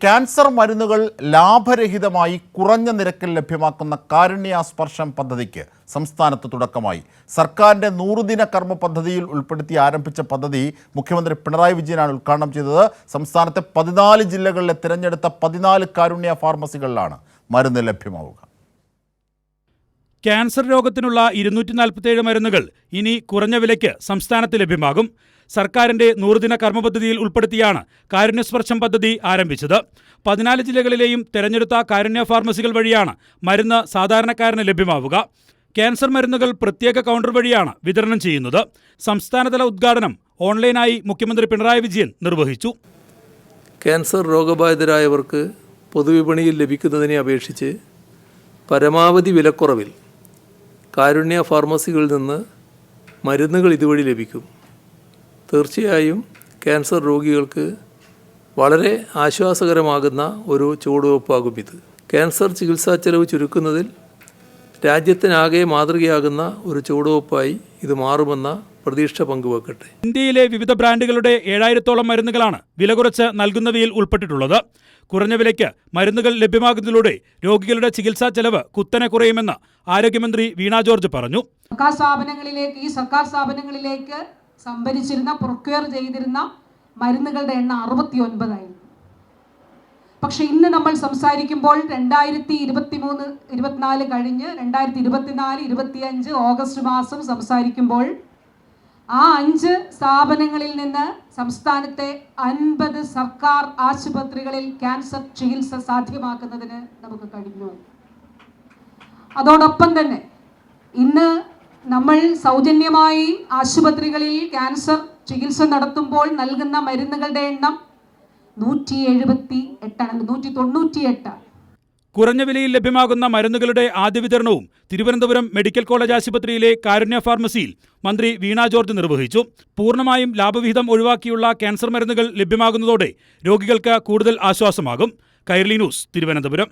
Cancer മരുന്നുകൾ ലാഭരഹിതമായി കുറഞ്ഞ നിരക്കിൽ ലഭ്യമാക്കുന്ന കാരുണ്യ സ്പർശം പദ്ധതിക്ക് സംസ്ഥാനത്ത് തുടക്കമായി. സർക്കാരിൻ്റെ 100 ദിന കർമ്മ പദ്ധതിയിൽ ഉൾപ്പെടുത്തി ആരംഭിച്ച പദ്ധതി മുഖ്യമന്ത്രി പിണറായി വിജയനാണ് ഉദ്ഘാടനം ചെയ്തത്. സംസ്ഥാനത്തെ 14 ജില്ലകളിലെ തിരഞ്ഞെടുത്ത 14 കാരുണ്യ ഫാർമസികളിലാണ് മരുന്ന് ലഭ്യമാവുക. ക്യാൻസർ രോഗത്തിനുള്ള 247 മരുന്നുകൾ ഇനി കുറഞ്ഞ വിലയ്ക്ക് സംസ്ഥാനത്ത് ലഭ്യമാകും. സർക്കാരിന്റെ 100 ദിന കർമ്മ പദ്ധതിയിൽ ഉൾപ്പെടുത്തിയാണ് കാരുണ്യസ്പർശം പദ്ധതി ആരംഭിച്ചത്. 14 ജില്ലകളിലെയും തെരഞ്ഞെടുത്ത കാരുണ്യ ഫാർമസികൾ വഴിയാണ് മരുന്ന് സാധാരണക്കാരന് ലഭ്യമാവുക. ക്യാൻസർ മരുന്നുകൾ പ്രത്യേക കൗണ്ടർ വഴിയാണ് വിതരണം ചെയ്യുന്നത്. സംസ്ഥാനതല ഉദ്ഘാടനം ഓൺലൈനായി മുഖ്യമന്ത്രി പിണറായി വിജയൻ നിർവഹിച്ചു. ക്യാൻസർ രോഗബാധിതരായവർക്ക് പൊതുവിപണിയിൽ ലഭിക്കുന്നതിനെ അപേക്ഷിച്ച് പരമാവധി വിലക്കുറവിൽ കാരുണ്യ ഫാർമസികളിൽ നിന്ന് മരുന്നുകൾ ഇതുവഴി ലഭിക്കും. തീർച്ചയായും ക്യാൻസർ രോഗികൾക്ക് വളരെ ആശ്വാസകരമാകുന്ന ഒരു ചുവടുവയ്പ്പാകും ഇത്. ക്യാൻസർ ചികിത്സാ ചെലവ് ചുരുക്കുന്നതിൽ രാജ്യത്തിനാകെ മാതൃകയാകുന്ന ഒരു ചുവടുവയ്പ്പായി ഇത് മാറുമെന്ന പ്രതീക്ഷ പങ്കുവെക്കട്ടെ. ഇന്ത്യയിലെ വിവിധ ബ്രാൻഡുകളുടെ 7000-ഓളം മരുന്നുകളാണ് വില കുറച്ച് നൽകുന്നവയിൽ ഉൾപ്പെട്ടിട്ടുള്ളത്. കുറഞ്ഞ വിലയ്ക്ക് മരുന്നുകൾ ലഭ്യമാകുന്നതിലൂടെ രോഗികളുടെ ചികിത്സാ ചെലവ് കുത്തനെ കുറയുമെന്ന് ആരോഗ്യമന്ത്രി വീണ ജോർജ് പറഞ്ഞു. സർക്കാർ സ്ഥാപനങ്ങളിലേക്ക് സംഭരിച്ചിരുന്ന പ്രൊക്യൂർ ചെയ്തിരുന്ന മരുന്നുകളുടെ എണ്ണം 69 ആയിരുന്നു. പക്ഷെ ഇന്ന് നമ്മൾ സംസാരിക്കുമ്പോൾ 2023-24 കഴിഞ്ഞ് 2024-25 ഓഗസ്റ്റ് മാസം സംസാരിക്കുമ്പോൾ ആ 5 സ്ഥാപനങ്ങളിൽ നിന്ന് സംസ്ഥാനത്തെ 50 സർക്കാർ ആശുപത്രികളിൽ ക്യാൻസർ ചികിത്സ സാധ്യമാക്കുന്നതിന് നമുക്ക് കഴിഞ്ഞു. അതോടൊപ്പം തന്നെ ഇന്ന് നമ്മൾ സൗജന്യമായി ആശുപത്രികളിൽ ക്യാൻസർ ചികിത്സ നടത്തുമ്പോൾ നൽകുന്ന മരുന്നുകളുടെ എണ്ണം 198. കുറഞ്ഞ വിലയിൽ ലഭ്യമാകുന്ന മരുന്നുകളുടെ ആദ്യ വിതരണവും തിരുവനന്തപുരം മെഡിക്കൽ കോളേജ് ആശുപത്രിയിലെ കാരുണ്യ ഫാർമസിയിൽ മന്ത്രി വീണ ജോർജ് നിർവഹിച്ചു. പൂർണ്ണമായും ലാഭവിഹിതം ഒഴിവാക്കിയുള്ള ക്യാൻസർ മരുന്നുകൾ ലഭ്യമാകുന്നതോടെ രോഗികൾക്ക് കൂടുതൽ ആശ്വാസമാകും. കൈരളി ന്യൂസ്, തിരുവനന്തപുരം.